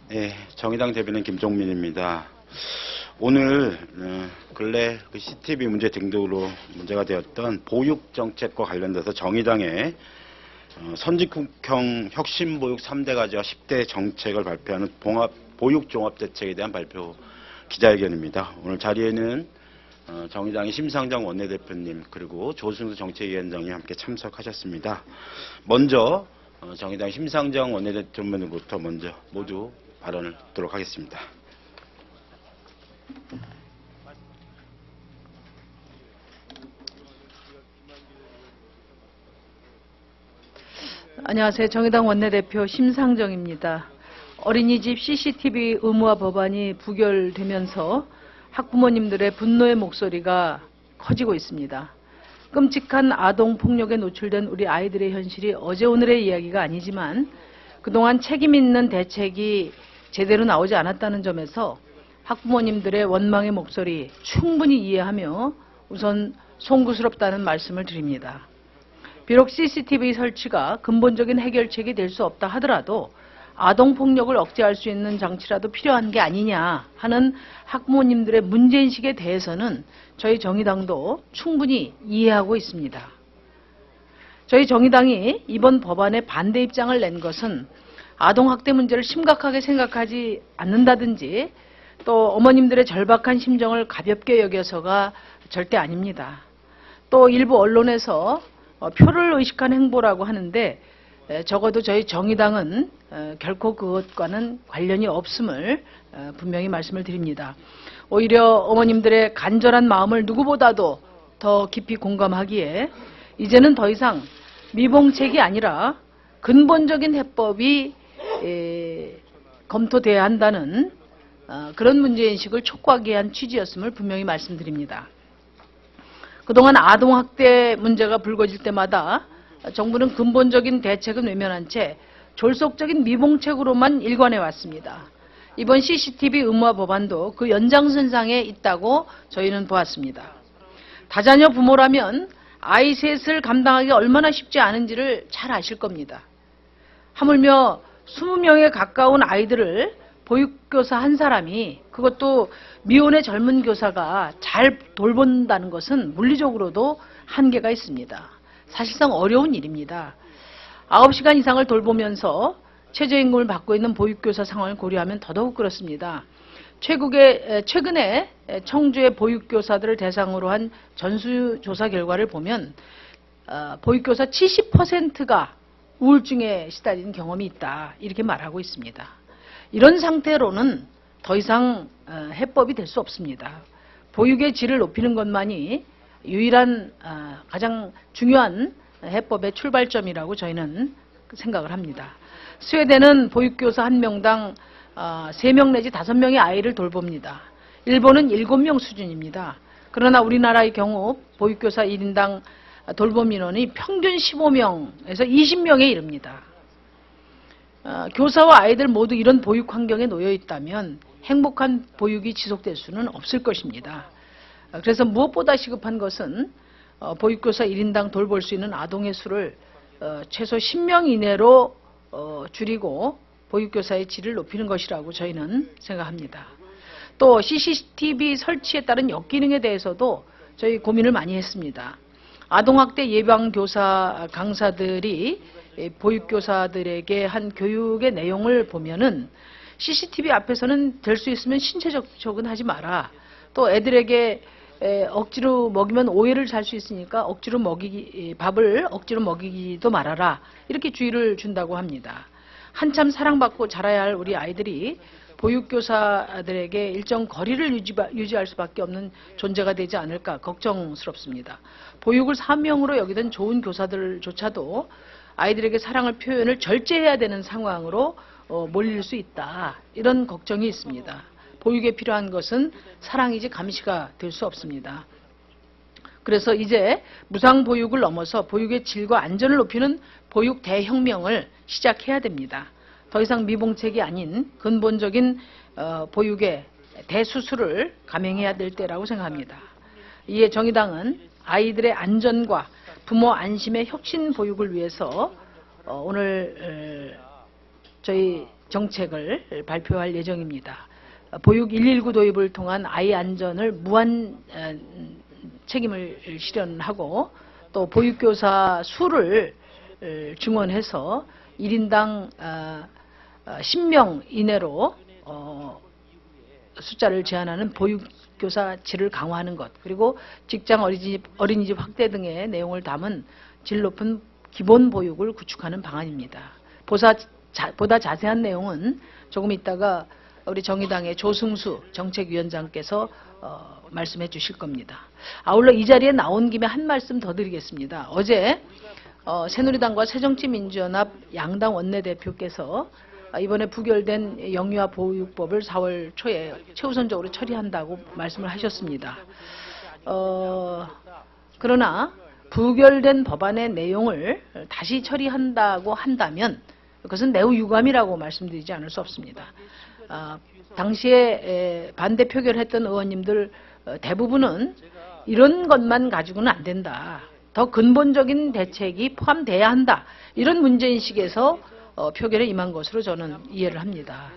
네, 정의당 대변인 김종민입니다. 오늘 근래 그 CCTV 문제 등등으로 문제가 되었던 보육 정책과 관련돼서 정의당의 선진국형 혁신보육 3대 가지와 10대 정책을 발표하는 보육종합대책에 대한 발표 기자회견입니다. 오늘 자리에는 정의당의 심상정 원내대표님 그리고 조승수 정책위원장이 함께 참석하셨습니다. 먼저 정의당 심상정 원내대표님부터 먼저 모두 발언을 듣도록 하겠습니다. 안녕하세요. 정의당 원내대표 심상정입니다. 어린이집 CCTV 의무화 법안이 부결되면서 학부모님들의 분노의 목소리가 커지고 있습니다. 끔찍한 아동폭력에 노출된 우리 아이들의 현실이 어제 오늘의 이야기가 아니지만 그동안 책임 있는 대책이 제대로 나오지 않았다는 점에서 학부모님들의 원망의 목소리 충분히 이해하며 우선 송구스럽다는 말씀을 드립니다. 비록 CCTV 설치가 근본적인 해결책이 될 수 없다 하더라도 아동폭력을 억제할 수 있는 장치라도 필요한 게 아니냐 하는 학부모님들의 문제인식에 대해서는 저희 정의당도 충분히 이해하고 있습니다. 저희 정의당이 이번 법안에 반대 입장을 낸 것은 아동학대 문제를 심각하게 생각하지 않는다든지 또 어머님들의 절박한 심정을 가볍게 여겨서가 절대 아닙니다. 또 일부 언론에서 표를 의식한 행보라고 하는데 적어도 저희 정의당은 결코 그것과는 관련이 없음을 분명히 말씀을 드립니다. 오히려 어머님들의 간절한 마음을 누구보다도 더 깊이 공감하기에 이제는 더 이상 미봉책이 아니라 근본적인 해법이 검토돼야 한다는 그런 문제인식을 촉구하기 위한 취지였음을 분명히 말씀드립니다. 그동안 아동학대 문제가 불거질 때마다 정부는 근본적인 대책은 외면한 채 졸속적인 미봉책으로만 일관해 왔습니다. 이번 CCTV 의무화 법안도 그 연장선상에 있다고 저희는 보았습니다. 다자녀 부모라면 아이 셋을 감당하기 얼마나 쉽지 않은지를 잘 아실 겁니다. 하물며 20명에 가까운 아이들을 보육교사 한 사람이 그것도 미혼의 젊은 교사가 잘 돌본다는 것은 물리적으로도 한계가 있습니다. 사실상 어려운 일입니다. 9시간 이상을 돌보면서 최저임금을 받고 있는 보육교사 상황을 고려하면 더더욱 그렇습니다. 최근에 청주의 보육교사들을 대상으로 한 전수조사 결과를 보면 보육교사 70%가 우울증에 시달리는 경험이 있다 이렇게 말하고 있습니다. 이런 상태로는 더 이상 해법이 될 수 없습니다. 보육의 질을 높이는 것만이 유일한 가장 중요한 해법의 출발점이라고 저희는 생각을 합니다. 스웨덴은 보육교사 1명당 3명 내지 5명의 아이를 돌봅니다. 일본은 7명 수준입니다. 그러나 우리나라의 경우 보육교사 1인당 돌봄 인원이 평균 15명에서 20명에 이릅니다. 교사와 아이들 모두 이런 보육 환경에 놓여 있다면 행복한 보육이 지속될 수는 없을 것입니다. 그래서 무엇보다 시급한 것은 보육교사 1인당 돌볼 수 있는 아동의 수를 최소 10명 이내로 줄이고 보육교사의 질을 높이는 것이라고 저희는 생각합니다. 또 CCTV 설치에 따른 역기능에 대해서도 저희 고민을 많이 했습니다. 아동학대 예방교사 강사들이 보육교사들에게 한 교육의 내용을 보면은 CCTV 앞에서는 될 수 있으면 신체적 접근하지 마라. 또 애들에게 억지로 먹이면 오해를 살 수 있으니까 밥을 억지로 먹이기도 말아라. 이렇게 주의를 준다고 합니다. 한참 사랑받고 자라야 할 우리 아이들이 보육교사들에게 일정 거리를 유지할 수밖에 없는 존재가 되지 않을까 걱정스럽습니다. 보육을 사명으로 여기던 좋은 교사들조차도 아이들에게 사랑을 표현을 절제해야 되는 상황으로 몰릴 수 있다. 이런 걱정이 있습니다. 보육에 필요한 것은 사랑이지 감시가 될 수 없습니다. 그래서 이제 무상보육을 넘어서 보육의 질과 안전을 높이는 보육 대혁명을 시작해야 됩니다. 더 이상 미봉책이 아닌 근본적인 보육의 대수술을 감행해야 될 때라고 생각합니다. 이에 정의당은 아이들의 안전과 부모 안심의 혁신 보육을 위해서 오늘 저희 정책을 발표할 예정입니다. 보육 119 도입을 통한 아이 안전을 무한 책임을 실현하고 또 보육교사 수를 증원해서 1인당 10명 이내로 숫자를 제한하는 보육교사 질을 강화하는 것, 그리고 직장 어린이집 확대 등의 내용을 담은 질 높은 기본 보육을 구축하는 방안입니다. 보다 자세한 내용은 조금 있다가 우리 정의당의 조승수 정책위원장께서 말씀해 주실 겁니다. 아울러 이 자리에 나온 김에 한 말씀 더 드리겠습니다. 어제 새누리당과 새정치민주연합 양당 원내대표께서 이번에 부결된 영유아 보육법을 4월 초에 최우선적으로 처리한다고 말씀을 하셨습니다. 그러나 부결된 법안의 내용을 다시 처리한다고 한다면 그것은 매우 유감이라고 말씀드리지 않을 수 없습니다. 당시에 반대 표결했던 의원님들 대부분은 이런 것만 가지고는 안 된다, 더 근본적인 대책이 포함돼야 한다, 이런 문제인식에서 표결에 임한 것으로 저는 이해를 합니다.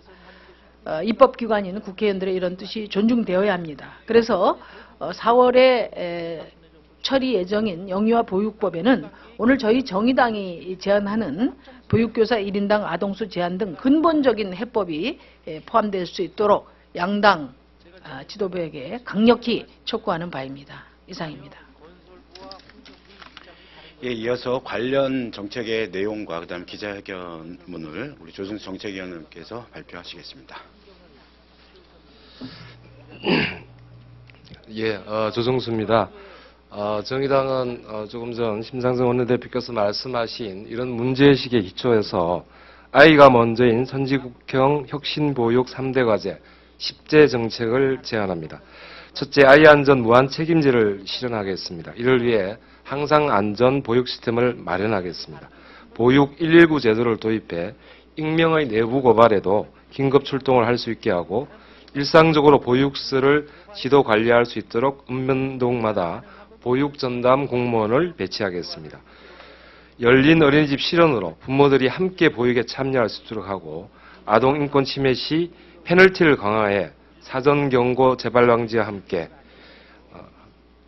입법기관인 국회의원들의 이런 뜻이 존중되어야 합니다. 그래서 4월에 처리 예정인 영유아 보육법에는 오늘 저희 정의당이 제안하는 보육교사 1인당 아동수 제한 등 근본적인 해법이 포함될 수 있도록 양당 지도부에게 강력히 촉구하는 바입니다. 이상입니다. 예, 이어서 관련 정책의 내용과 그다음 기자회견문을 우리 조승수 정책위원님께서 발표하시겠습니다. 예, 조정수입니다. 정의당은 조금 전 심상정 원내대표께서 말씀하신 이런 문제의식에 기초해서 아이가 먼저인 선진국형 혁신보육 3대 과제 10제 정책을 제안합니다. 첫째, 아이 안전 무한 책임제를 실현하겠습니다. 이를 위해 항상 안전 보육 시스템을 마련하겠습니다. 보육 119 제도를 도입해 익명의 내부 고발에도 긴급 출동을 할 수 있게 하고 일상적으로 보육실을 지도 관리할 수 있도록 읍면동마다 보육 전담 공무원을 배치하겠습니다. 열린 어린이집 실현으로 부모들이 함께 보육에 참여할 수 있도록 하고 아동 인권 침해 시 페널티를 강화해 사전 경고 재발 방지와 함께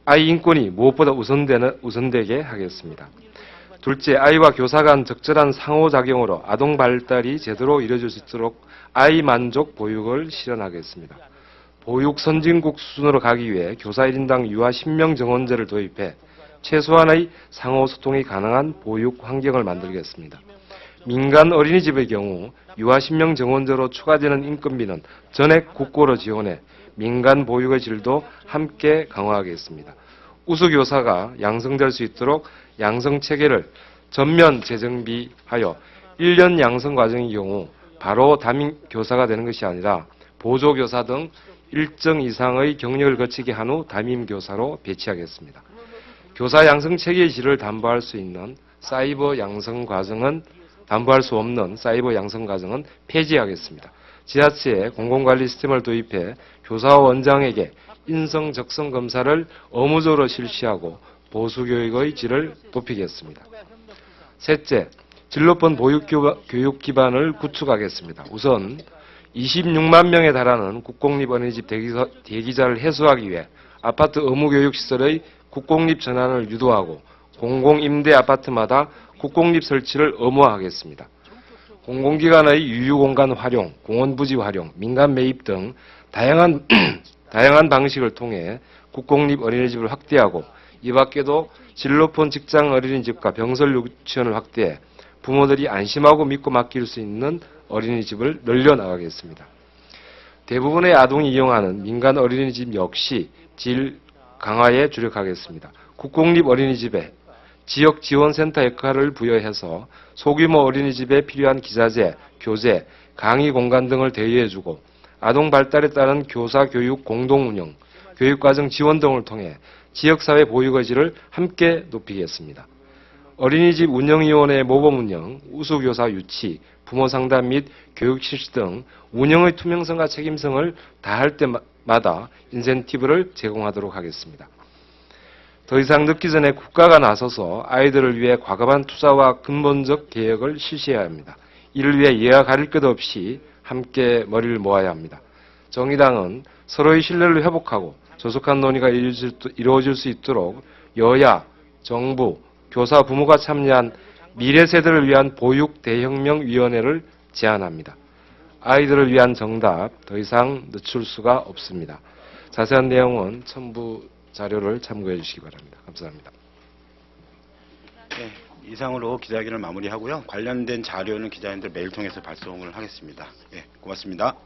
아이 인권이 무엇보다 우선되게 하겠습니다. 둘째, 아이와 교사 간 적절한 상호작용으로 아동 발달이 제대로 이루어질 수 있도록 아이 만족 보육을 실현하겠습니다. 보육 선진국 수준으로 가기 위해 교사 1인당 유아 10명 정원제를 도입해 최소한의 상호소통이 가능한 보육 환경을 만들겠습니다. 민간 어린이집의 경우 유아 10명 정원제로 추가되는 인건비는 전액 국고로 지원해 민간 보육의 질도 함께 강화하겠습니다. 우수교사가 양성될 수 있도록 양성체계를 전면 재정비하여 1년 양성 과정의 경우 바로 담임 교사가 되는 것이 아니라 보조교사 등 일정 이상의 경력을 거치게 한 후 담임 교사로 배치하겠습니다. 교사 양성 체계의 질을 담보할 수 있는 사이버 양성 과정은 담보할 수 없는 사이버 양성 과정은 폐지하겠습니다. 지자체에 공공관리 시스템을 도입해 교사와 원장에게 인성 적성 검사를 의무적으로 실시하고 보수교육의 질을 높이겠습니다. 셋째, 질 높은 보육교육 기반을 구축하겠습니다. 우선 26만 명에 달하는 국공립 어린이집 대기자를 해소하기 위해 아파트 의무교육시설의 국공립 전환을 유도하고 공공임대 아파트마다 국공립 설치를 의무화하겠습니다. 공공기관의 유유공간 활용, 공원부지 활용, 민간 매입 등 다양한 방식을 통해 국공립 어린이집을 확대하고 이 밖에도 질 높은 직장 어린이집과 병설 유치원을 확대해 부모들이 안심하고 믿고 맡길 수 있는 어린이집을 늘려나가겠습니다. 대부분의 아동이 이용하는 민간 어린이집 역시 질 강화에 주력하겠습니다. 국공립 어린이집에 지역지원센터 역할을 부여해서 소규모 어린이집에 필요한 기자재, 교재, 강의 공간 등을 대여해주고 아동 발달에 따른 교사 교육 공동운영, 교육과정 지원 등을 통해 지역사회 보육의 질을 함께 높이겠습니다. 어린이집 운영위원회 모범 운영, 우수교사 유치, 부모 상담 및 교육 실시 등 운영의 투명성과 책임성을 다할 때마다 인센티브를 제공하도록 하겠습니다. 더 이상 늦기 전에 국가가 나서서 아이들을 위해 과감한 투자와 근본적 개혁을 실시해야 합니다. 이를 위해 예와 가릴 것 없이 함께 머리를 모아야 합니다. 정의당은 서로의 신뢰를 회복하고 조속한 논의가 이루어질 수 있도록 여야, 정부, 교사, 부모가 참여한 미래 세대를 위한 보육 대혁명위원회를 제안합니다. 아이들을 위한 정답 더 이상 늦출 수가 없습니다. 자세한 내용은 첨부 자료를 참고해 주시기 바랍니다. 감사합니다. 네, 이상으로 기자회견을 마무리하고요. 관련된 자료는 기자님들 메일 통해서 발송을 하겠습니다. 예, 고맙습니다.